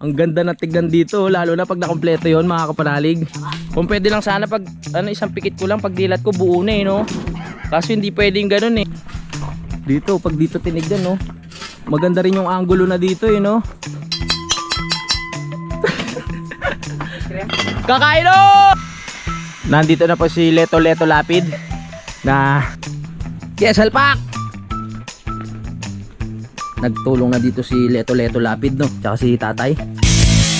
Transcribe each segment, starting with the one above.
Ang ganda ng tignan dito, lalo na pag nakompleto yon mga kapanalig. Kung pwede lang sana pag isang pikit ko lang, pag dilat ko buo na no. Kaso hindi pwedeng ganun Dito, pag dito tinignan no. Maganda rin yung angulo na dito no. Kakain no! Nandito na po si Leto Lapid na salpak! Nagtulong na dito si Leto Lapid no, tsaka si tatay.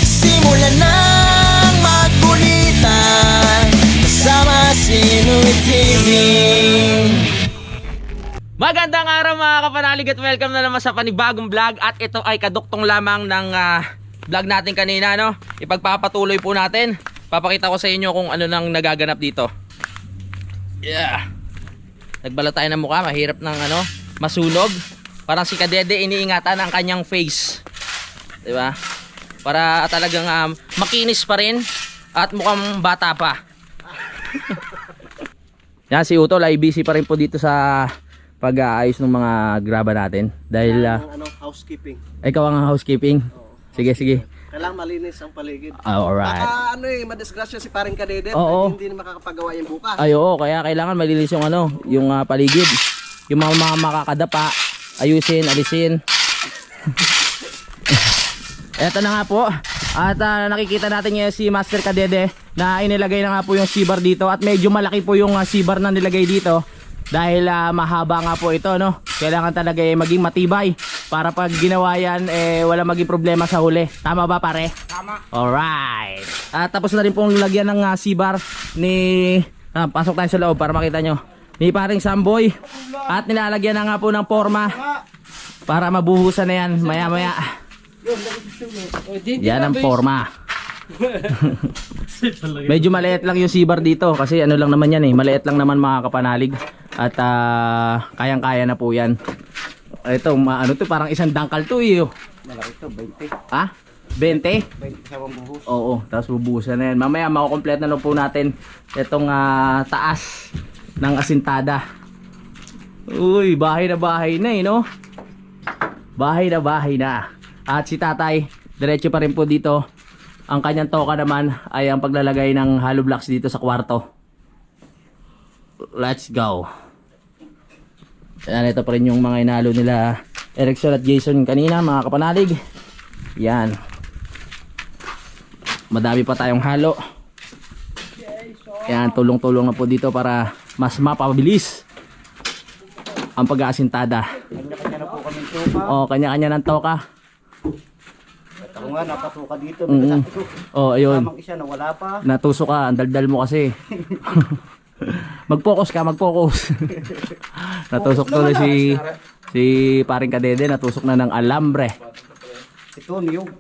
Simulan ng magkulitan kasama si Louie TV. Magandang araw mga kapanalig at welcome na naman sa panibagong vlog. At ito ay kaduktong lamang ng vlog natin kanina no. Ipagpapatuloy po natin. Papakita ko sa inyo kung ano nang nagaganap dito. Nagbalat tayo ng mukha, mahirap ng masunog. Parang si Kadede iniingatan ang kanyang face. 'Di ba? Para talagang makinis pa rin at mukhang bata pa. Yan si Utol ay busy pa rin po dito sa pag-aayos ng mga graba natin dahil housekeeping. Ikaw ang housekeeping. Sige. Kailangan malinis ang paligid. Alright. Baka madisgrasya si paring Kadede. Oo. Hindi na makakapagawa yung bukas. Ay oo, kaya kailangan malinis yung yung paligid. Yung mga makakadapa, ayusin, alisin. Eto na nga po. At nakikita natin ngayon si Master Kadede na inilagay na nga po yung C-bar dito. At medyo malaki po yung C-bar na nilagay dito. Dahil mahaba nga po ito no. Kailangan talaga maging matibay. Para pag ginawa yan wala maging problema sa huli. Tama ba pare? Tama. Alright. At tapos na rin pong lagyan ng C-bar ni pasok tayo sa loob para makita nyo. Ni paring Samboy. At nilalagyan na nga po ng forma. Para mabuhusan na yan maya maya. Yan ang forma. Medyo maliit lang yung C-bar dito. Kasi ano lang naman yan maliit lang naman mga kapanalig. At kayang kaya na po yan. Ito to parang isang dangkal to Malaki to, 20. Ha? 20? 20 sa buhos. Oo, tapos bubuhusan na yan. Mamaya makukomplet na lang po natin itong taas ng asintada. Uy, bahay na no? Bahay na. At si tatay, diretso pa rin po dito. Ang kanyang toka naman ay ang paglalagay ng hollow blocks dito sa kwarto. Let's go. Yan, ito pa rin yung mga inalo nila Erickson at Jason kanina mga kapanalig. Yan. Madami pa tayong halo. Yan, tulong-tulong na po dito para mas mapabilis ang pag-aasintada. Kanya-kanya na po kami tuka. O, kanya-kanya ng toka. At ako nga, napatuka dito. O, ayun. Tamang isa na wala pa. Natusok ka, ang daldal mo kasi. Mag-focus ka. Natusok tuloy si paring Kadede, natusok na ng alambre. Ito, niyog.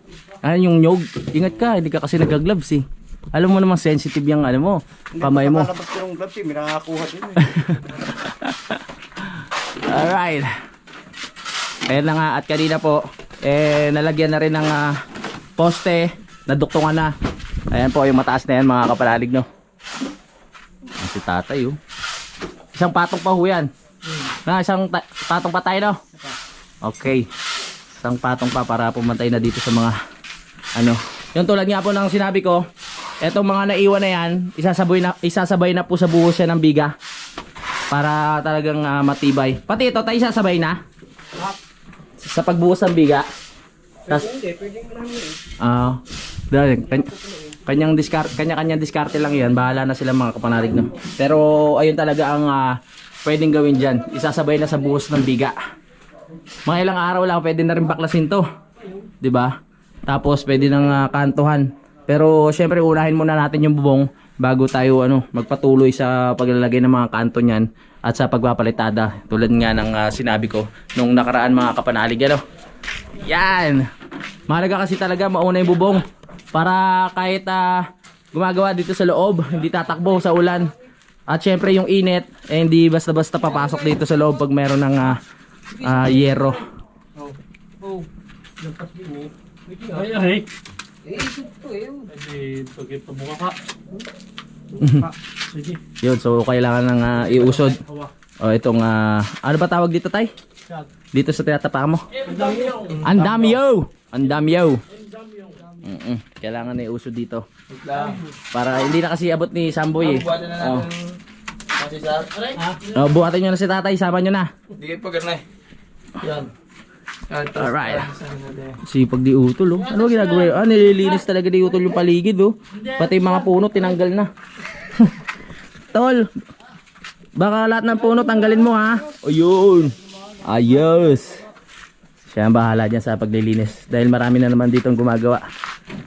Yung nyog, ingat ka, hindi ka kasi nag-gloves Alam mo naman sensitive yung kamay mo. Hindi ko yung gloves may nakakuha din Alright. Ayan na nga, at kanina po nalagyan na rin ng poste, naduktungan na. Ayan po yung mataas na yan mga kapalalig no. Si tatay isang patong pa ho yan. Isang patong pa tayo no. Okay, isang patong pa para pumantay na dito sa mga yung tulad nga po ng sinabi ko, etong mga naiwan na yan isasabay na po sa buhos yan ng biga para talagang matibay. Pati ito tayo isasabay na sa pagbuhos ng biga. Kanya-kanyang diskarte lang yan. Bahala na sila mga kapanalig no. Pero ayun talaga ang pwedeng gawin dyan. Isasabay na sa buhos ng biga. Mga ilang araw lang pwede na rin baklasin to, 'di ba? Tapos pwede nang kantuhan. Pero syempre unahin muna natin yung bubong bago tayo magpatuloy sa paglalagay ng mga kanto niyan at sa pagpapalitada. Tulad nga ng sinabi ko nung nakaraan mga kapanalig Yan. Mahalaga kasi talaga mauna yung bubong para kahit gumagawa dito sa loob, hindi tatakbo sa ulan. At syempre yung init hindi basta-basta papasok dito sa loob pag meron ng yero. Ay. Pagkita mo ka. Sige. Yun, so kailangan ng iusod. O itong ano ba tawag dito tay? Dito sa tinatapa mo? Andamyo. Kailangan na iuso dito. Para hindi na kasi abot ni Samboy eh. Oh. Oh, buhatin nyo na si tatay, sama nyo na. Hindi kayo pag-anay. Yan. Alright. Sipag di utol oh. Ano ginagawa yun? Nililinis talaga di utol yung paligid oh. Pati yung mga puno tinanggal na. Tol, baka lahat ng puno tanggalin mo ha. Ayun. Ayos. Siya ang bahala dyan sa paglilinis. Dahil marami na naman ditong gumagawa.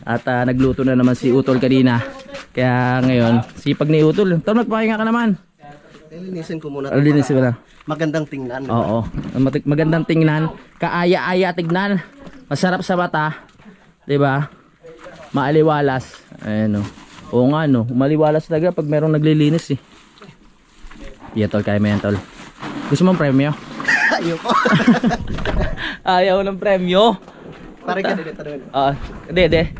At nagluto na naman si Utol kanina. Kaya ngayon, sipag ni Utol. Tol, magpahinga ka naman. Linisin ko muna. Linisin mo lang. Magandang tingnan. Oo. Magandang tingnan. Kaaya-aya tignan. Masarap sa mata. 'Di ba? Maaliwalas. Ayun oh. Oo nga no. Maliwalas talaga pag merong naglilinis eh. Yeah, tol, kaya mo yan, tol. Gusto mong premyo? Ayoko. Ayaw ng premyo. Pare ka dito rin. Hindi.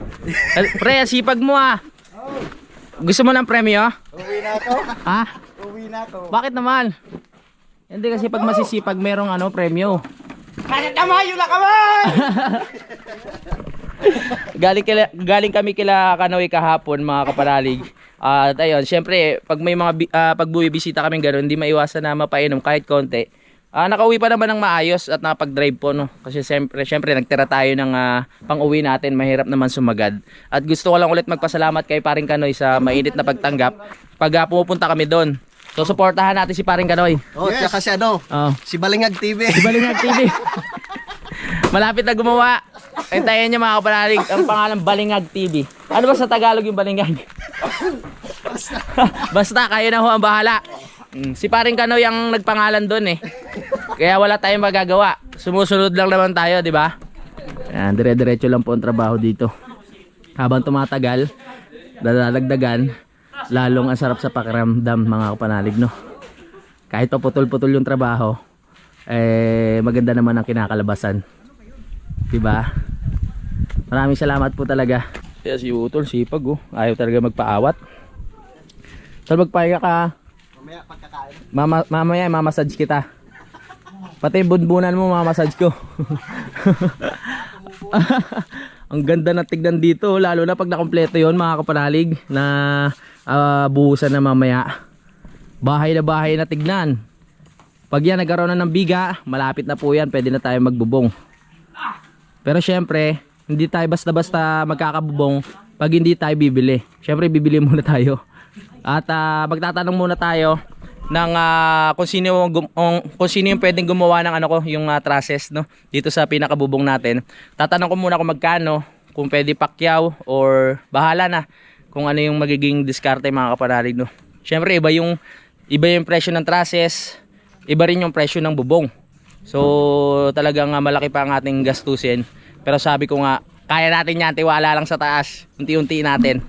Pre, sipag mo ah. Gusto mo ng premyo? Uwi na ako. Ha? Uwi na ako. Bakit naman? Hindi kasi pag masisipag merong premyo. Kaya kamayo na kamay! galing kami kila Kanoy kahapon mga kapanalig. At ayun, syempre pag may mga pag buwibisita kami gano'n, hindi maiwasan na mapainom kahit konti. Nakauwi pa naman ng maayos at nakapag-drive po no. Kasi syempre nagtira tayo ng pang-uwi natin, mahirap naman sumagad. At gusto ko lang ulit magpasalamat kay Paring Kanoy sa mainit na pagtanggap pag pumupunta kami doon. So suportahan natin si Paring Kanoy. Oh, yes. Tsaka si si Balingag TV. Si Balingag TV. Malapit na gumawa. Hintayin niyo mga kapanalig, ang pangalan Balingag TV. Ano ba sa Tagalog yung Balingag? Basta kayo na ho ang bahala. Si Paring Kanoy ang nagpangalan doon eh. Kaya wala tayong magagawa. Sumusunod lang naman tayo, di ba? Ayan, dire-diretso lang po ang trabaho dito. Habang tumatagal, dadagdagan, lalong ang sarap sa pakiramdam mga kapanalig, no? Kahit pa putol-putol yung trabaho, maganda naman ang kinakalabasan. Diba? Maraming salamat po talaga. Kaya si Utol, sipag oh. Ayaw talaga magpaawat. Tol, magpahinga ka. Mamaya pagkakain. Mamaya mamassage kita. Pati bunbunan mo mamassage ko. Ang ganda na tignan dito, lalo na pag nakompleto yon mga kapanalig na buhusan na mamaya. Bahay na tignan. Pag yan nagkaroon na ng biga, malapit na po yan, pwede na tayo magbubong. Pero syempre, hindi tayo basta-basta magkakabubong pag hindi tayo bibili. Syempre bibili muna tayo. At magtatanong muna tayo ng kung sino yung pwedeng gumawa ng yung trusses no dito sa pinakabubong natin. Tatanong ko muna kung magkano, kung pwede pakyaw or bahala na kung ano yung magiging diskarte mga kapanalig no. Syempre iba yung presyo ng trusses, iba rin yung presyo ng bubong. So talagang malaki pa ang ating gastusin. Pero sabi ko nga, kaya natin yan, tiwala lang sa taas. Unti-unti natin.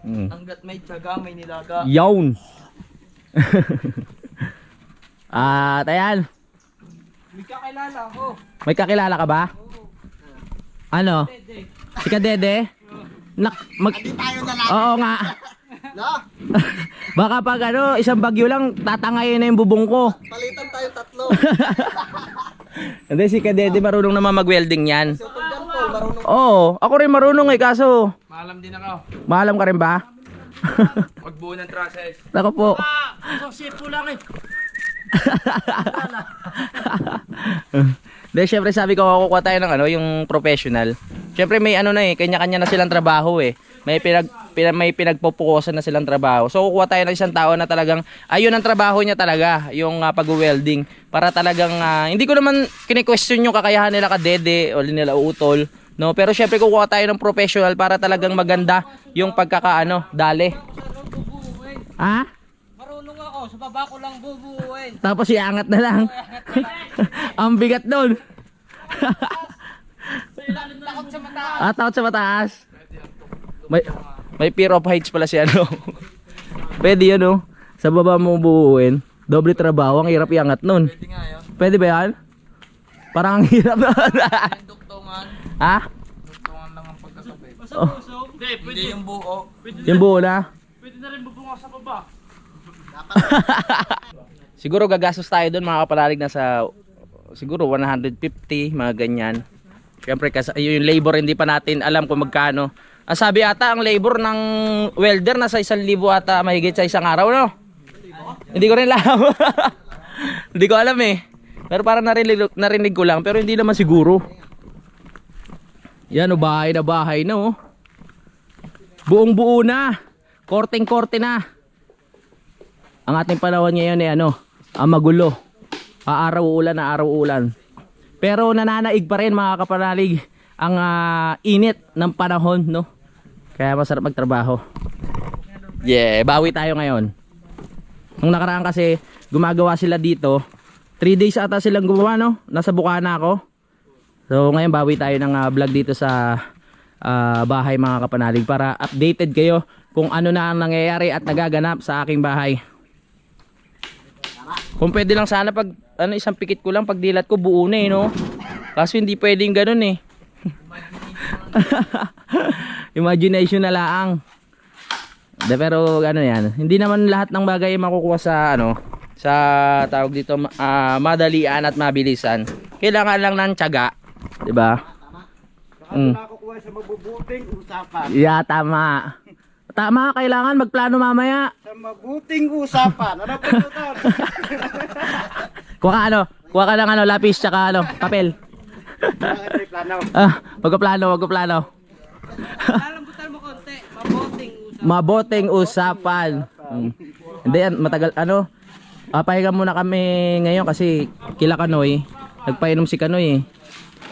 Hanggat may tiyaga, may nilaga. Yawn. Ayan. May kakilala ako. May kakilala ka ba? Ano? Si Kadede? Hindi tayo na lang. Oo nga. No? Baka pag isang bagyo lang, tatangayin na yung bubong ko. Palitan tayo tatlo. Hindi, si Kadede marunong naman mag-welding yan. So pag yan po, marunong. Oo, ako rin marunong kaso. Maalam din ako. Maalam ka rin ba? Magbuo ng trusses. Ako po. Sipo lang eh. Dahil syempre sabi ko kukuha tayo ng yung professional. Syempre may kanya-kanya na silang trabaho eh. May pinagpupukusan na silang trabaho. So kukuha tayo ng isang tao na talagang ayun ang trabaho niya talaga, yung pag-welding. Para talagang hindi ko naman kini-question yung kakayahan nila Kadede o nila Utol, no? Pero syempre kukuha tayo ng professional para talagang maganda yung dali. Ha? Marunong ako, sa baba ko lang bubuuin. Tapos iangat na lang. Ang bigat doon. Takot sa mata. Takot sa mataas. May fear of heights pala si Pwede yun sa baba mo buuin. Doble trabaho, ang hirap iangat nun. Pwede nga yun. Pwede ba yan? Parang ang hirap nun. Duktungan. Ha? Duktungan lang ang pagkasabay. Oh. Hindi yung buo. Yung buo na? Pwede na rin bubunga sa baba. Siguro gagastos tayo doon mga kapalalig na sa siguro 150 mga ganyan. Siyempre kasi yung labor hindi pa natin alam kung magkano. Sabi ata ang labor ng welder nasa 1,000 ata mahigit sa isang araw, no? Hindi ko rin alam. Hindi ko alam eh. Pero parang narinig ko lang, pero hindi naman siguro. Yan, bahay na oh. Buong buo na. Korteng-korte na. Ang ating panahon ngayon ay magulo. Araw-ulan na araw-ulan. Pero nananaig pa rin mga kapanalig ang init ng panahon, no? Kaya masarap magtrabaho. Yeah, bawi tayo ngayon. Nung nakaraan kasi gumagawa sila dito. 3 days ata silang gumawa, no? Nasa Bukana ako. So ngayon bawi tayo ng vlog dito sa bahay mga kapanalig para updated kayo kung ano na ang nangyayari at nagaganap sa aking bahay. Kung pwede lang sana pag isang pikit ko lang pag dilat ko buo na no. Kaso hindi pwedeng ganoon eh. Imagination na lang. Pero yan. Hindi naman lahat ng bagay makukuha sa sa tawag dito madalian at mabilisan. Kailangan lang ng tiyaga, 'di ba? Nakukuha sa mabubuting usapan. Yeah, tama. Tama, kailangan magplano mamaya. Sa mabuting usapan. Ano po ito? Kuha ka ng lapis tsaka papel. Magpaplano. Lalambutan mo konti. Mabuting usapan. Hindi yan, matagal papahinga muna kami ngayon kasi kila Kanoy. Nagpainom si Kanoy eh.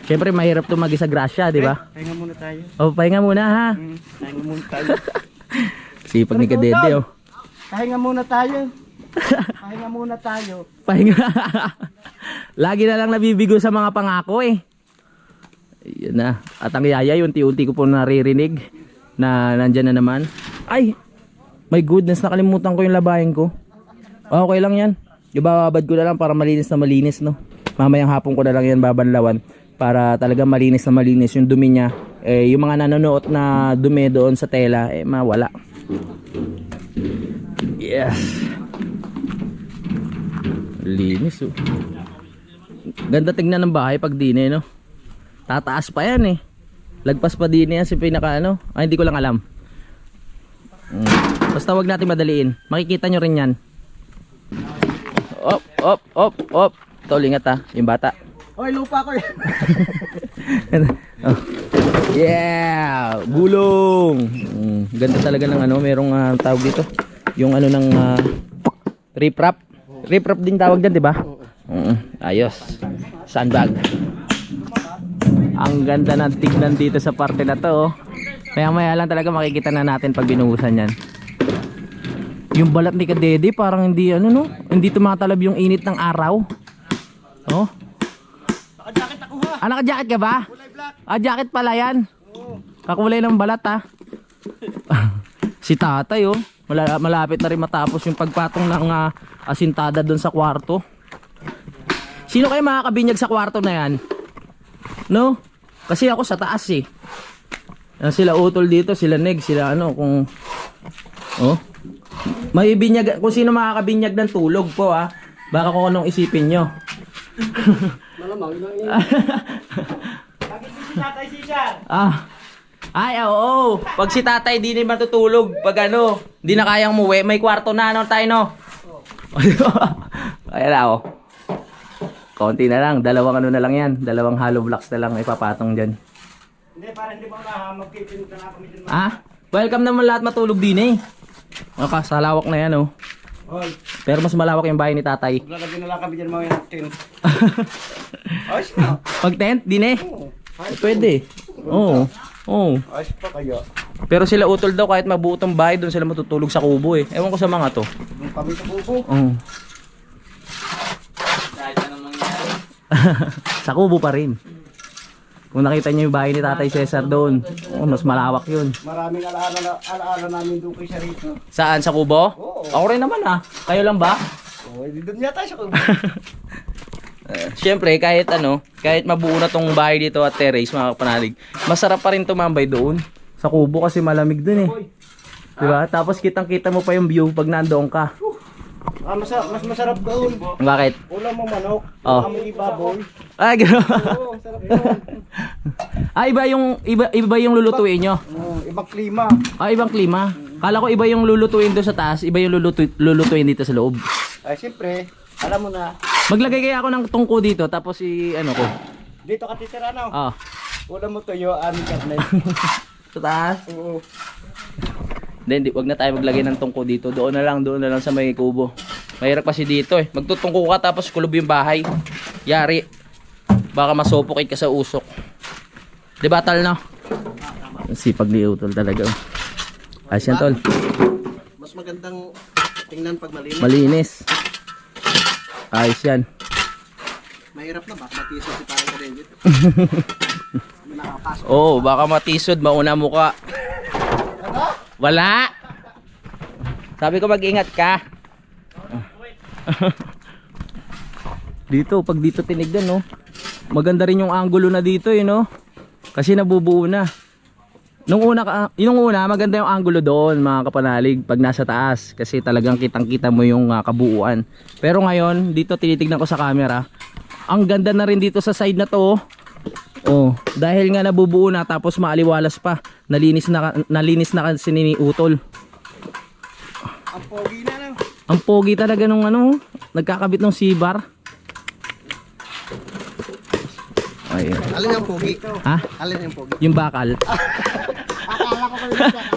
Siyempre mahirap to mag-isa grasya, di ba? Pahinga muna tayo. Pahinga muna ha. Pahinga muna tayo. Sipag ni Kadede oh. Pahinga muna tayo. Pahinga muna tayo. Pahinga. Lagi na lang nabibigo sa mga pangako eh. Yan na. At ang yaya unti-unti ko po naririnig na nandyan na naman. Ay! My goodness, nakalimutan ko yung labahin ko. Okay lang yan. Ibababad ko na lang para malinis na malinis, no? Mamayang hapon ko na lang yan babanlawan para talaga malinis na malinis yung dumi niya. Yung mga nanonood na dumi doon sa tela, mawala. Yes. Linis oh. Ganda tingnan ng bahay pag dine, no? Tataas pa yan eh. Lagpas pa dine yan si pinaka hindi ko lang alam. Basta wag natin madaliin. Makikita nyo rin yan. Op. Tolingat ha, yung bata. Hoy, lupa ko yan. Oh. Yeah, gulong. Ganda talaga ng merong tawag dito. Yung ng riprap. Riprap din tawag diyan, 'di ba? Ayos. Sandbag. Ang ganda ng tignan dito sa parte na 'to, oh. Maya lang talaga makikita na natin pag binuhusan 'yan. Yung balat ni Kadede parang hindi hindi tumatalab yung init ng araw. Oh. Naka-jacket ako ha. Naka-jacket ka ba? Kulay black. Jacket pala yan. Kakulay ng balat ha. Si tatay oh. Malapit na rin matapos yung pagpatong ng asintada doon sa kwarto. Sino kayo makakabinyag sa kwarto na yan? No? Kasi ako sa taas eh. Sila utol dito, sila neg, sila kung may binyag, kung sino makakabinyag ng tulog po ha. Baka kung anong isipin nyo. Malamang yun. Bakit si tatay siya? Ay, oo. Pag si tatay di na matutulog, pag di na kayang muwi, may kwarto na tayo no. Ayan na konti na lang, dalawang na lang yan. Dalawang hollow blocks na lang may papatong dyan. Hindi, para hindi ba magpipinta na kami dyan. Welcome naman lahat matulog din eh. Sa lawak na yan oh. Hoy, Pero mas malawak yung bahay ni tatay. lalagyan na lang kami dyan mga tent. Ayos na. Pag tent, din eh. Pwede. Oo. Ayos pa kaya. Pero sila utol daw kahit mabuo tong bahay, doon sila matutulog sa kubo eh. Ewan ko sa mga to. Yung kami sa buko. Kahit anong mangyari. Sa kubo pa rin. Kung nakita niyo yung bahay ni Tatay Cesar doon, mas malawak yun. Maraming alaala namin doon kay Sarito. Saan? Sa kubo? Oo. Ako rin naman Kayo lang ba? Oh, hindi doon yata siya. Siyempre, kahit kahit mabuo na tong bahay dito at terrace, mga kapanalig, masarap pa rin tumambay doon. Sa kubo kasi malamig doon eh. Diba? Tapos kitang-kita mo pa yung view pag nandoon ka. Mas masarap doon. Bakit? Ulam mo manok. Oh. Amoy baboy. Ay, gano'n. Oo, sarap yun. Iba yung lulutuin nyo. Ibang klima. Ibang klima. Kala ko iba yung lulutuin doon sa taas, iba yung lulutuin dito sa loob. Ay, siyempre, alam mo na. Maglagay kaya ako ng tungko dito, tapos ano ko. Dito ka titira na. Ah, Ulam mo tuyo, aming karne. sa taas. Oo. Hindi, wag na tayo maglagay ng tungko dito. Doon na lang sa may kubo. Mahirap kasi dito eh. Magtutungko ka tapos kulob yung bahay. Yari. Baka masupokit ka sa usok. Di ba, Tal, no? Sipag ni Utol talaga. Ayos yan, Tol. Mas magandang tingnan pag malinis. Malinis. Ayos yan. Mahirap na ba? Matisod si parang kadengit. Nakapasok. Oh, baka matisod, mauna mo ka. Wala. Sabi ko mag-ingat ka. Dito, pag dito tinignan, no. Maganda rin yung angulo na dito, no. Kasi nabubuo na. Yung una, maganda yung angulo doon, mga kapanalig, pag nasa taas. Kasi talagang kitang-kita mo yung kabuuan. Pero ngayon, dito tinitignan ko sa camera. Ang ganda na rin dito sa side na to. Oh, dahil nga nabubuo na tapos maaliwalas pa. Nalinis na kasi ni Utol. Ang pogi na lang. Ang pogi talaga nung nagkakabit ng C-bar. Ayun. Alin yung pogi? Ha? Alin yung pogi? Yung bakal.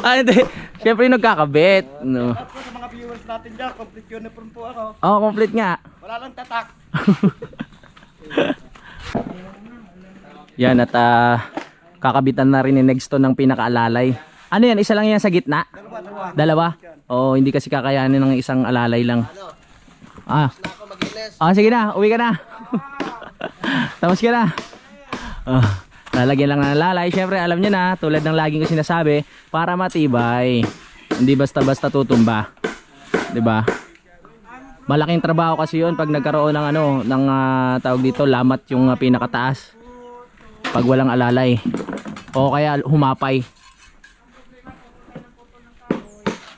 Hindi. Siyempre yung nagkakabit. No. At po sa mga viewers natin dyan, complete uniform po ako. Oh, complete nga. Wala lang tatak. Yan at kakabitan na rin ni Nexto ng pinakaalalay. Ano yan? Isa lang yan sa gitna? Dalawa? Oo, hindi kasi kakayanin ng isang alalay lang. Sige na, uwi ka na. Tapos ka na. Lalagyan lang ng alalay. Siyempre alam niyo na, tulad ng laging ko sinasabi, para matibay. Hindi basta-basta tutumba. 'Di ba? Malaking trabaho kasi 'yun pag nagkaroon ng ng tawag dito, lamat yung pinakataas. Pag walang alalay o kaya humapay.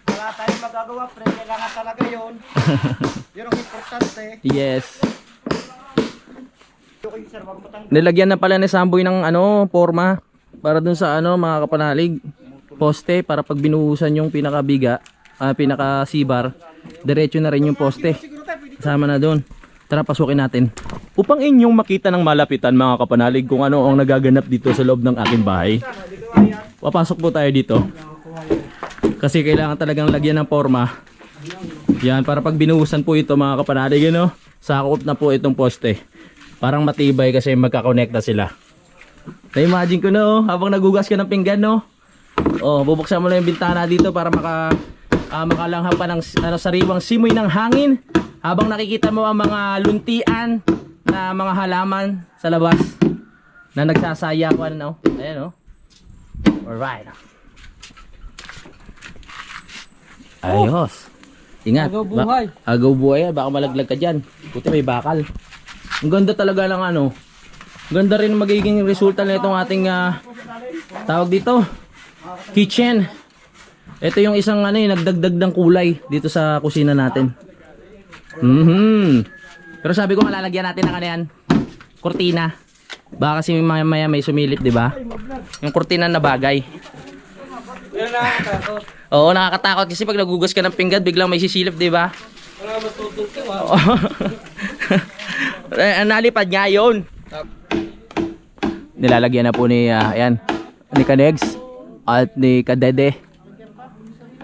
Wala tayong magagawa, pre. Kailangan talaga yun. Yun ang importante. Yes. Okay, sir, wag mo tang- Nilagyan na pala ni Samboy ng forma para dun sa mga kapanalig, poste, para pag binuhusan yung pinakabiga, pinaka-sibar, diretso na rin yung poste. Kasama na dun. Tara, pasukin natin. Upang inyong makita ng malapitan, mga kapanalig, kung ano ang nagaganap dito sa loob ng aking bahay, papasok po tayo dito. Kasi kailangan talagang lagyan ng forma. Yan, para pag binuhusan po ito, mga kapanalig, sakop na po itong poste. Parang matibay kasi magkakonekta sila. Na-imagine ko na, habang nagugas ka ng pinggan, no? Bubuksan mo lang yung bintana dito para makalanghap pa ng sariwang simoy ng hangin. Habang nakikita mo ang mga luntian na mga halaman sa labas na nagsasayawan, no? Ayan, no? Alright. Ayos. Ingat. Agaw buhay. Agaw buhay. Baka malaglag ka dyan. Buti may bakal. Ang ganda talaga ng Ganda rin magiging resulta na itong ating tawag dito, kitchen. Ito yung isang nagdagdag ng kulay dito sa kusina natin. Pero sabi ko malalagyan natin ng yan, kurtina. Baka kasi maya may sumilip, di ba? Yung kurtina na bagay. Oo, nakakatakot kasi pag nagugas ka ng pinggan, biglang may sisilip, di ba? Nalipad nga yun. Nilalagyan na po ni ni Kanegs at ni Kadede.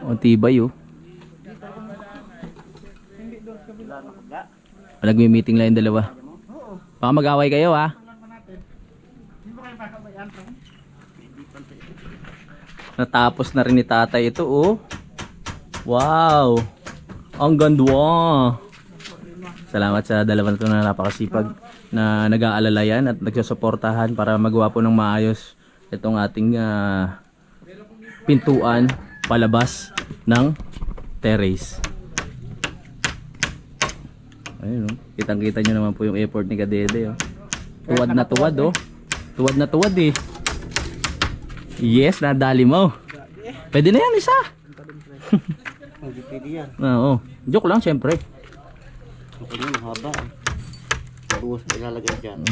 O tibay, oh. Nagmi-meeting lang yung dalawa. Baka mag-away kayo, ha? Natapos na rin ni tatay ito, oh. Wow! Ang ganda! Salamat sa dalawa na ito na napakasipag na nag-aalala yan at nagsusuportahan para magawa po ng maayos itong ating pintuan palabas ng terrace. Ayun, kitang-kita nyo naman po yung effort ni Kadede, oh. Tuwad na tuwad, oh. Tuwad na tuwad, eh. Yes, nadali mo. Pwede na yan, isa. Hindi pwede yan. Oo. Joke lang, syempre. Okay yun, haba. Buhos na ilalagay dyan.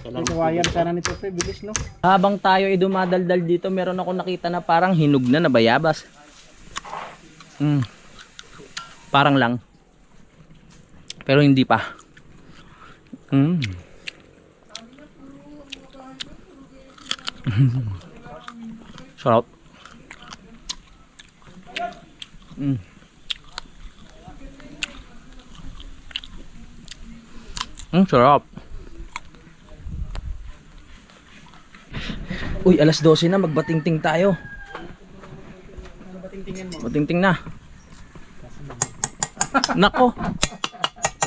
Ito wire sana nito pre, bilis no? Habang tayo ay dumadaldal dito, meron ako nakita na parang hinog na bayabas. Parang lang. Pero hindi pa. Sarap. Sarap. Uy, alas 12 na, magbatingting tayo. Batingting na. Nako.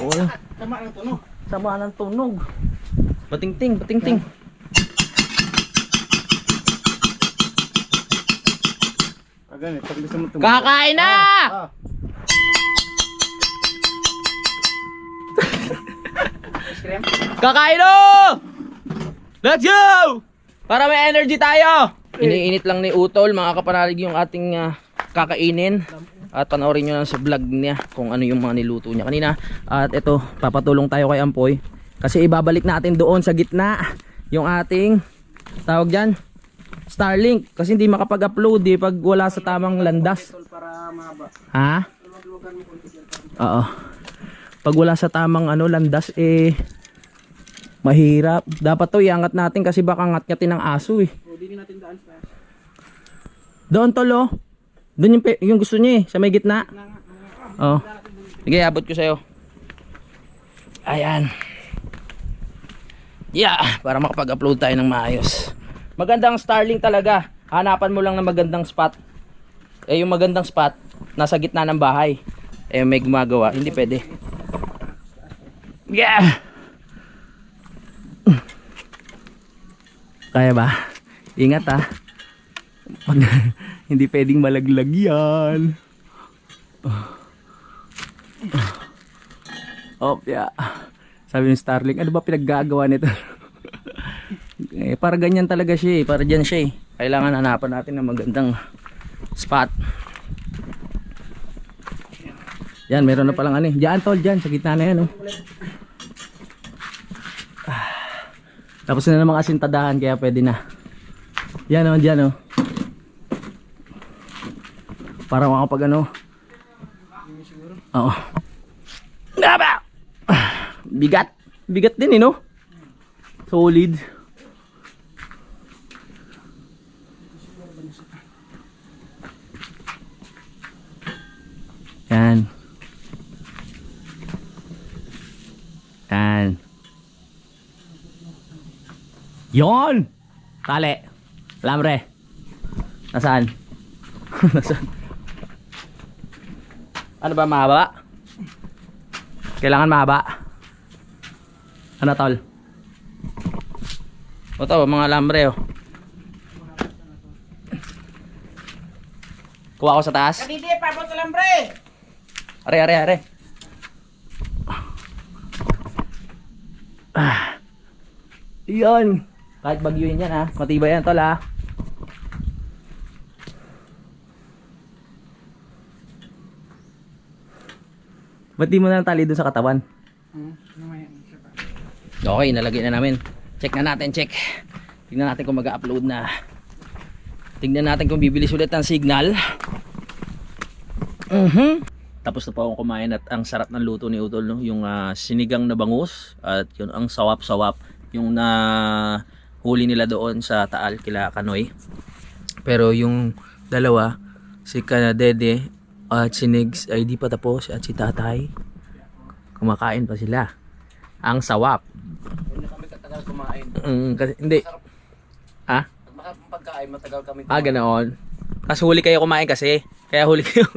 Oh, Tama ng tunog. sama ng tunog. Batingting, batingting. Ganito, pag gusto mo tunog. Kakain na! Kakain na! Let's go! Para may energy tayo! Iniinit lang ni Utol, mga kapanalig, yung ating kakainin. At panoorin nyo lang sa vlog niya kung ano yung mga niluto niya kanina. At ito, papatulong tayo kay Ampoy. Kasi ibabalik natin doon sa gitna yung ating, tawag dyan, Starlink. Kasi hindi makapag-upload pag wala sa tamang landas. Ha? Oo. Pag wala sa tamang landas mahirap. Dapat to iangat natin kasi baka ngat-ngatin ng aso Hindi natin daan sa. Doon tolo. Doon yung gusto niya sa may gitna. Oh. Sige, abot ko sa'yo. Ayan. Yeah, para makapag-upload tayo ng maayos. Magandang Starlink talaga. Hanapan mo lang ng magandang spot. Yung magandang spot nasa gitna ng bahay. May gumagawa, hindi pwede. Yeah. Kaya ba? Ingat pag hindi pwedeng malaglag yan. Yeah. Sabi ng Starlink, ano ba pinaggagawa nito? Para ganyan talaga siya para dyan siya Kailangan hanapan natin ng magandang spot. Yan, meron na palang Diyan tol, dyan, sa gitna na yan Tapos na namang asintadahan kaya pwede na. Yan dyan para makapag Oo. Bigat. Bigat din Solid. Yan. Yan. Yon! Tali. Alambre. Nasaan? Nasaan? Ano ba, mahaba? Kailangan mahaba. Ano tol? O to, mga alambre Kuha ko sa taas. Kadidi, pabot sa lambre! Are. Iyon. Kahit bagyuin yan matibay yan tol Ba't di mo na tali dun sa katawan? Okay, nalagay na namin. Check na natin, check. Tingnan natin kung mag-upload na. Tingnan natin kung bibilis ulit ang signal. Tapos na po akong kumain at ang sarap ng luto ni Utol yung sinigang na bangus at yun ang sawap-sawap yung huli nila doon sa Taal kila Kanoy. Pero yung dalawa, si Kanadede at si Nigs ay di pa tapos at si Tatay kumakain pa sila. Ang sawap. Hindi kami katagal kumain. Kasi, hindi. Pagkain matagal kami Ganoon. Kasi huli kayo kumain kasi. Kaya huli kayo.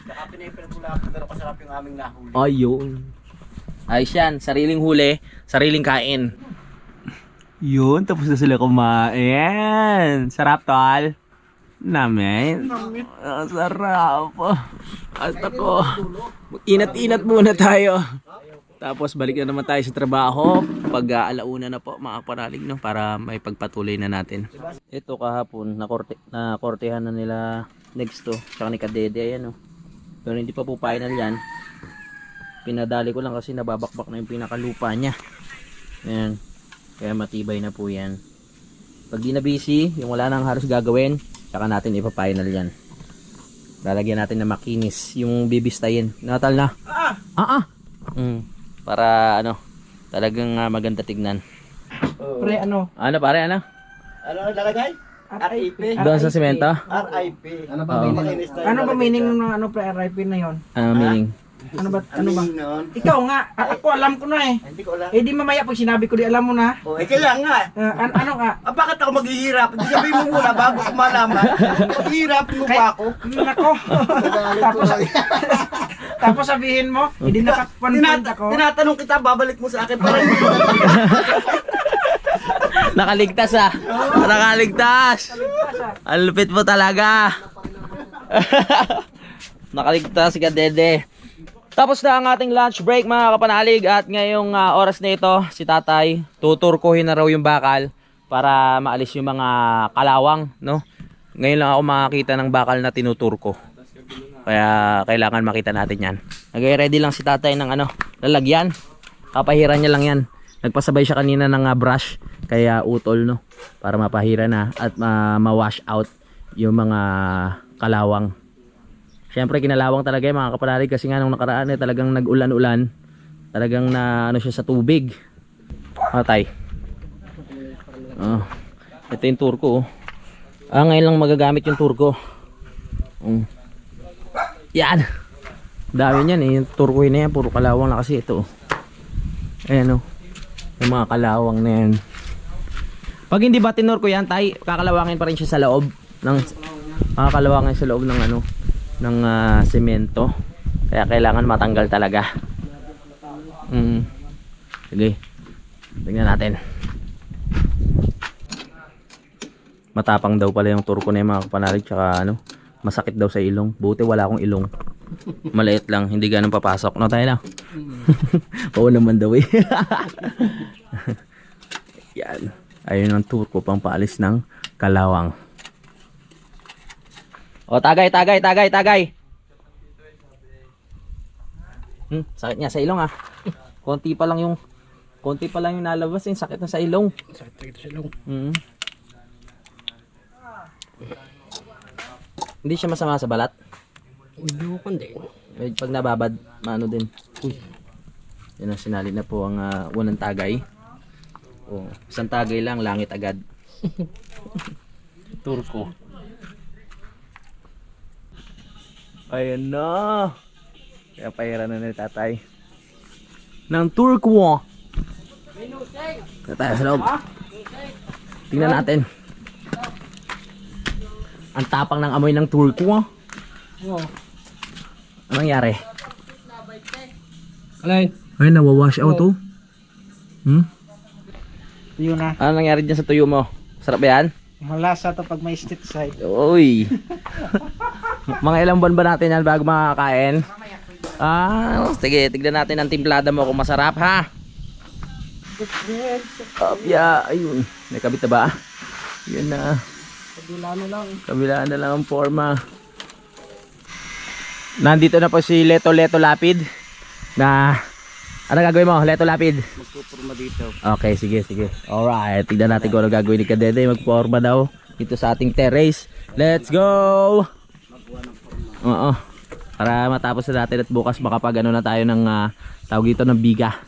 Saka pinipinagula pero kasarap yung aming nahuli. Ayun. Ayos yan. Sariling huli, sariling kain. Yun, tapos na sila kumain. Sarap, tol. Namin. Sarap. At ako. Inat-inat muna tayo. Tapos balik na naman tayo sa trabaho. Pag alauna na po mga paralig para may pagpatuloy na natin. Ito kahapon, nakortehan na nila next to. Tsaka ni Kadede. Ayan Pero hindi pa po final yan. Pinadali ko lang kasi nababakbak na yung pinakalupa niya. Ayan. Kaya matibay na po yan. Pag di na busy, yung wala nang halos gagawin, saka natin ipa-final yan. Lalagyan natin na makinis yung bibistayin. Natal na. Para ano, talagang maganda tignan. Pre, ano? Ano pare, ano? Ano lalagay? RIP. Doon sa semento? RIP. Ano ba meaning? Ano ba meaning ng ano pre RIP na yon? Ano meaning? Ano ba? Ano ba? Noon? Ikaw nga, ako alam ko na eh. Hindi ko alam. Eh di mamaya pag sinabi ko di alam mo na. Oh, kaya nga. Ano nga? Bakit ako maghihirap? Di sabihin mo muna bago ko malaman. Maghihirap mo pa ako. Nako. Tapos sabihin mo, hindi nakakonfront ako. Tinatanong kita, babalik mo sa akin para Nakaligtas Nakaligtas! Ang lupit mo talaga! Nakaligtas ka, Dede. Tapos na ang ating lunch break mga kapanalig at ngayong oras na ito, si tatay tuturkuhin na raw yung bakal para maalis yung mga kalawang, no? Ngayon lang ako makakita ng bakal na tinuturko. Kaya kailangan makita natin yan. Nag-ready lang si tatay ng lalagyan. Kapahiran niya lang yan. Nagpasabay siya kanina ng brush, kaya utol, no? Para mapahira na at ma-wash out yung mga kalawang. Siyempre kinalawang talaga yung mga kapanalig kasi nga nung nakaraan talagang nag-ulan-ulan. Talagang na siya sa tubig. Tay. Ito yung turko. Ngayon lang magagamit yung turko. Yan. Dami niyan eh. Yung turkohin na yan. Puro kalawang na kasi ito. Ayan o. Yung mga kalawang na yan. Pag hindi ba tinurko yan, tay, kakalawangin pa rin siya sa loob. Kakalawangin sa loob ng ng semento. Kaya kailangan matanggal talaga. Sige. Tingnan natin. Matapang daw pala yung turko na yung mga kapanalig. Tsaka masakit daw sa ilong. Buti wala akong ilong. Maliit lang. Hindi ganun papasok. No tayo na. Oo naman daw eh. Yan. Ayun ang turko pang paalis ng kalawang. O tagay. Sakit niya sa ilong Konti pa lang yung nalabas sakit na sa ilong. Sakit sa ilong. Hindi siya masama sa balat. Hindi ko kundi. Pag nababad, din. Yan ang sinali na po ang unang tagay. Isang tagay lang, langit agad. Turko. Ayan na. Kaya pahiran na ni tatay ng turko. Tatay sa loob. Tingnan natin. Ang tapang ng amoy ng turko. Anong nangyari? Alay. Ay, nawawash out Yun na. Ano nangyari dyan sa tuyo mo? Sarap ba yan? Malasa to pag may stick side. Uy. Mga ilang buwan ba natin yan bago makakain? Sige, tignan natin ang timplada mo kung masarap ha. Ayun. May kabit na ba? Yun na. Kabila na lang ang forma. Nandito na po si Leto Lapid. Ano gagawin mo, Leto Lapid? Magpupurma dito. Okay, sige. Alright, tignan natin kung ano gagawin ni Kadede. Magporma daw dito sa ating terrace. Let's go! Oo. Para matapos na natin at bukas makapag na tayo ng tawag dito ng biga.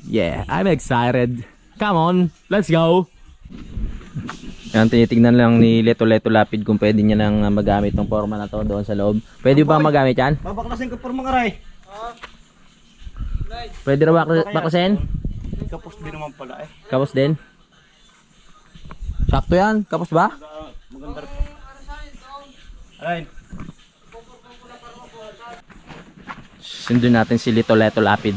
Yeah, I'm excited. Come on, let's go! Yan, tinitignan lang ni Leto Lapid kung pwede niya nang magamit ng forma na to doon sa loob. Pwede ba magamit yan? Babaklasin ko por mga ray. Pwede na baklasin? Kapos din naman pala eh. Kapos din? Sakto yan, kapos ba? Maganda rin. Aray. Sundin natin si Leto Lapid.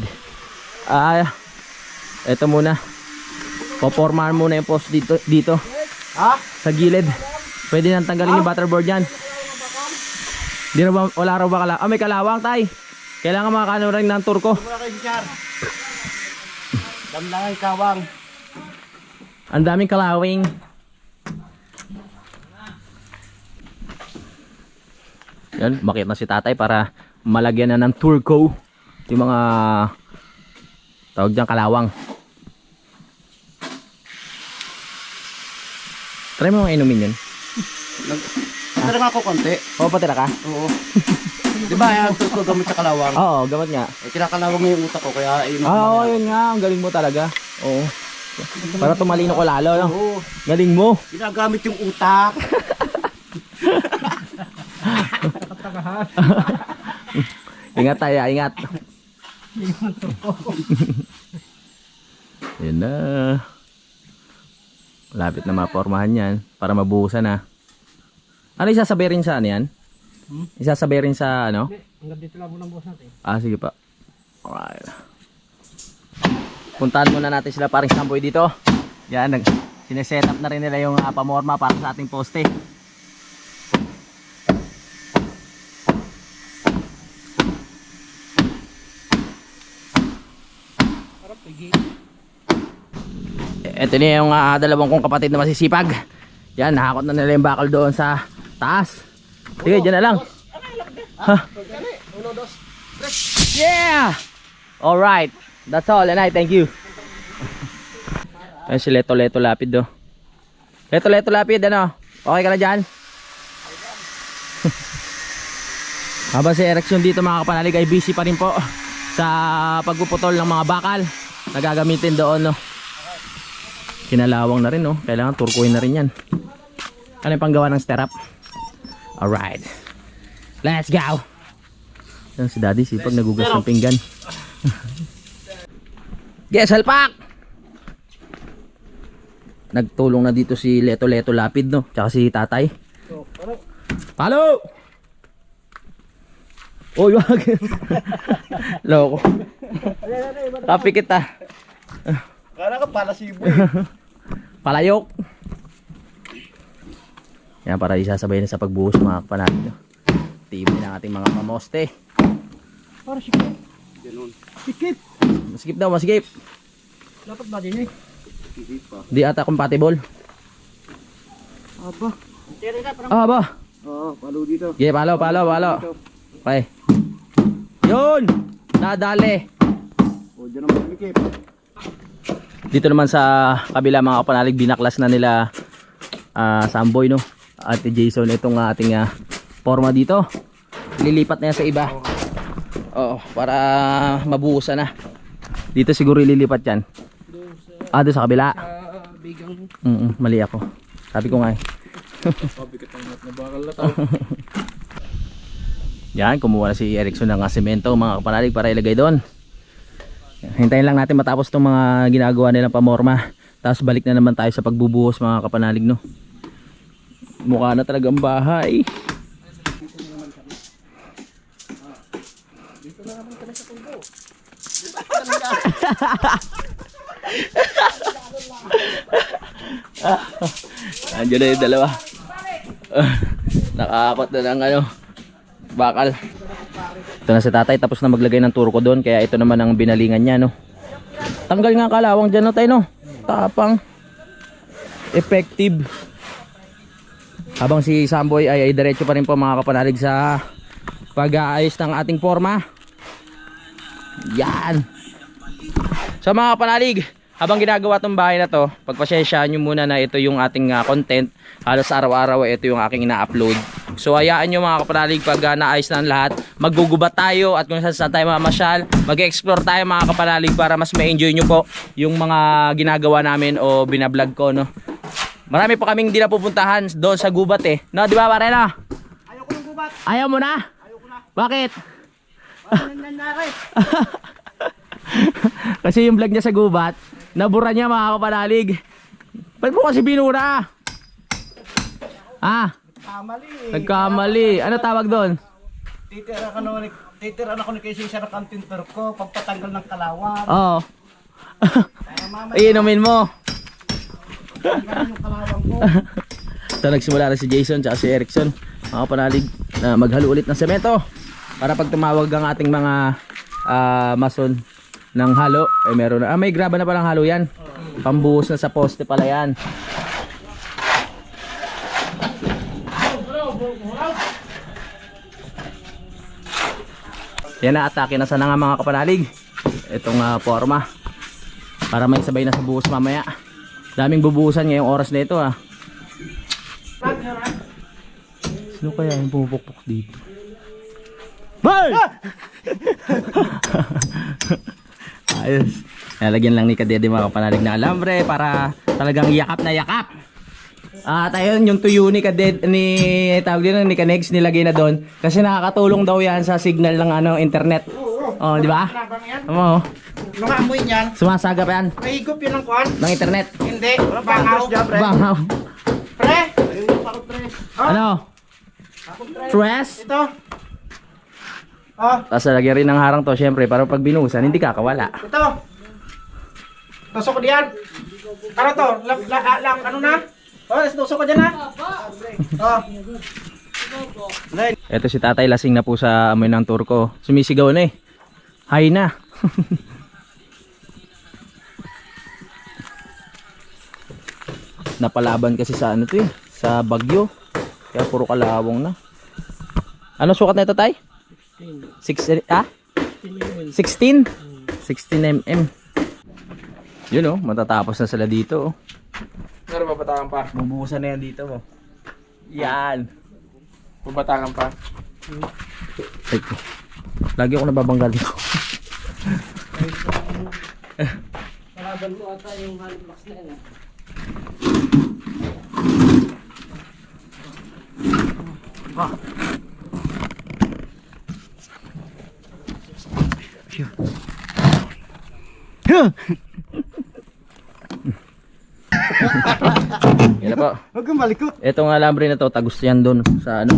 Eto muna. Popormahan muna yung post dito. Sa gilid. Pwede nang tanggalin yung butterboard yan. Wala raw ba kalawang? May kalawang tay. Kailangan makakano rin ng turko. Mula kay Bichar. Damlangan kawang. Ang daming kalawing. Yan, makita na si tatay para malagyan na ng turko Yung mga tawag dyan kalawang. Try mo mga inumin yun. Tara nga ako konti. Oo, patira ka? Oo. Di ba, yan ko gamit sa kalawang. Oo, gamot nga. Eh, kinakalawang mo yung utak ko, kaya ayun. Oo, yun nga. Ang galing mo talaga. Oo. Para tumalino ko lalo, no? Oo. Galing mo. Ginagamit yung utak. Ingat tayo, ingat. Yun na. Lapit na mapormahan yan para mabuhusan na. Ano isasabay rin sa ano yan? Isasabay rin sa ano? Hanggang dito lang muna ang buhos natin. Ah, sige pa. Alright. Puntahan muna natin sila paring samboy dito. Yan, sineset up na rin nila yung pamorma para sa ating poste. Ito na yung dalawang kong kapatid na masisipag. Yan, nakakot na nila yung bakal doon sa taas. Sige, dyan na lang. Ha? Yeah! Alright. That's all, and I thank you. Ayun si Leto Lapid do. Leto Lapid, ano? Okay ka na dyan? Habang si Ereksyon dito mga kapanalig ay busy pa rin po sa pagpuputol ng mga bakal na gagamitin doon, no? Kinalawang na rin, no? Kailangan turkuin na rin yan. Ano yung panggawa ng stirrup? Alright. Let's go! Yan si Daddy, sipag nagugas ng pinggan. Yes, halpak! Nagtulong na dito si Leto Lapid, no? Tsaka si Tatay. Palo! Uy, wag! Loko. Tapi kita. Kala ka pala si Ibo. Palayok. Yan, para isasabay na sa pagbuhos mga kapanalig, no? Tibay ng ating mga pamoste. Para sikip. Ganun. Sikip. Maskip daw, maskip. Dapat ba din eh? Di ata compatible. Aba. Tira ka parang Ah, ba? Oo, palo dito. Yeah, palo. Okay. Yun! Nadali. O, dyan naman kumikip. Dito naman sa kabila mga kapanalig, binaklas na nila Samboy, no? Ate Jason, itong ating forma dito. Lilipat na yan sa iba. Oo, para mabuhusan na. Dito siguro ililipat yan. Doon sa kabila. bigang. Mali ako. Sabi ko nga eh. Sabi ka tangat na bakal na tao. Yan, kumuha na si Erickson ng semento mga kapanalig para ilagay doon. Hintayin lang natin matapos itong mga ginagawa nilang pamorma. Tapos balik na naman tayo sa pagbubuhos mga kapanalig, no? Mukha na talagang bahay. Andiyan na yung dalawa. Nakakakot na ng ano, bakal. Ito na si Tatay, tapos na maglagay ng turko doon. Kaya ito naman ang binalingan niya, no? Tanggal nga kalawang dyan, no, tayo, no? Tapang. Effective. Habang si Samboy ay diretso pa rin po mga kapanalig sa pag-aayos ng ating forma. Yan. So mga kapanalig, habang ginagawa tong bahay na to, pagpasyensyahan nyo muna na ito yung ating content. Halos araw-araw ito yung aking ina-upload. So hayaan nyo mga kapanalig, pag naayos na ang lahat, maggugubat tayo at kung saan tayo mamasyal, mag-explore tayo mga kapanalig para mas ma-enjoy nyo po yung mga ginagawa namin o binablog ko, no? Marami pa kaming hindi na pupuntahan doon sa gubat eh. No, di ba pare, no? Ayaw ko ng gubat. Ayaw mo na? Ayaw ko na. Bakit? Ano nangyari? Kasi yung vlog niya sa gubat, nabura niya mga kapanalig. Ba't mo kasi binura? Ah, Kamali eh. nagkamali. Ano tawag doon? Titiran ako ni Casey sa kantinter ko pagpatanggal ng kalawang. Oo. Para mamaya Iinumin mo. tanggalin yung kalawang ko. So nagsimula na si Jason at si Erickson, mga kapanalig, na maghalo ulit ng semento para pag tumawag ang ating mga mason ng halo, eh meron na. May graba na palang halo yan. Pambuhos na sa poste pala yan. Yan na, atake na sana nga mga kapanalig. Itong forma. Para may sabay na sa buhos mamaya. Daming bubuhusan ngayong oras na ito Sino kaya yung pumupukpok dito? Hey! Ayos. Nalagyan lang ni Kadede mga kapanalig na alambre para talagang yakap na yakap. At ayun, yung tuyo ni Kadede, tawag din ni Kanex, nilagay na doon. Kasi nakakatulong daw yan sa signal ng internet. Oh, di ba? Nabang yan. Oo. Nung amoy niyan, Sumasagap yan mahigop yun ang kuhan. ng internet. Hindi, bangaw. Bangaw. Pre! Ano? Stress? Ito. Oh, Tapos lagyan rin ng harang to, syempre, para pag binuhusan, hindi kakawala. ito. Tusok ko diyan. Ano to? Ano na? Oh, tusok ko diyan ha. Oh. Eto si tatay, lasing na po sa amoy ng turko. Sumisigaw na eh. Hay na. Napalaban kasi sa ano to eh, sa bagyo. Kaya puro kalawong na. Ano sukat na ito tay? 16 16 mm. Yun oh, matatapos na sila dito oh. Pero babatangan pa. Bubuhusan na yan dito oh. Yan. Babatangan pa. Ay, lagi ako nababanggal dito. Kalaban mo ata yung handbox na yan. Yan na po. Huwag kang malikot. Etong alambre na to, tagos yan doon sa ano.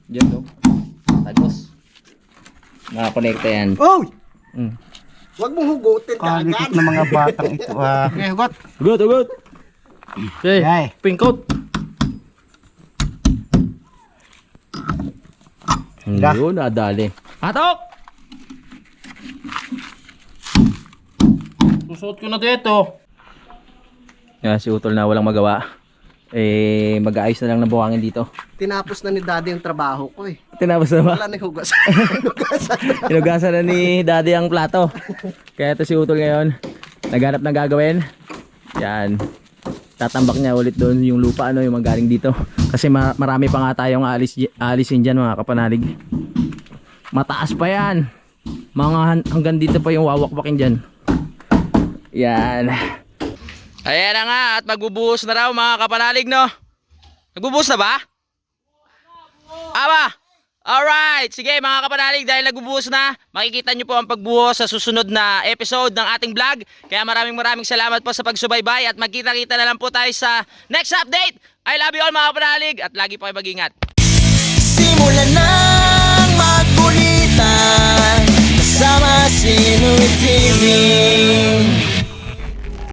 Diyan to. Tagos. Nakakonekta yan. Oy! Mm. Huwag mong hugutin ka agad. ng mga batang ito ha. Okay, hugot. Ugot, ugot. Okay, Yay. pink coat. Hila. Yun, nadali. Atok! Susuot ko na dito. Yan, si Utol na walang magawa. Mag-aayos na lang ng buhangin dito. Tinapos na ni Daddy yung trabaho ko eh. Tinapos na ba? Wala na yung hugas. Inugasan na ni Daddy ang plato. Kaya ito si Utol ngayon. Naghanap ng gagawin. Yan. Tatambak niya ulit doon yung lupa yung magaling dito. Kasi marami pa nga tayong alisin dyan mga kapanalig. Mataas pa yan. Hanggang dito pa yung wawakwakin dyan. Yan. Ayan na nga at magbubuhos na raw mga kapanalig no. Nagbubuhos na ba? Aba! Alright, sige mga kapanalig, dahil nagbubuhos na, makikita nyo po ang pagbuhos sa susunod na episode ng ating vlog. Kaya maraming salamat po sa pagsubaybay at magkita-kita na lang po tayo sa next update. I love you all mga kapanalig at lagi po kayo mag-ingat. Simulan ng magkulitan kasama si Louie TV.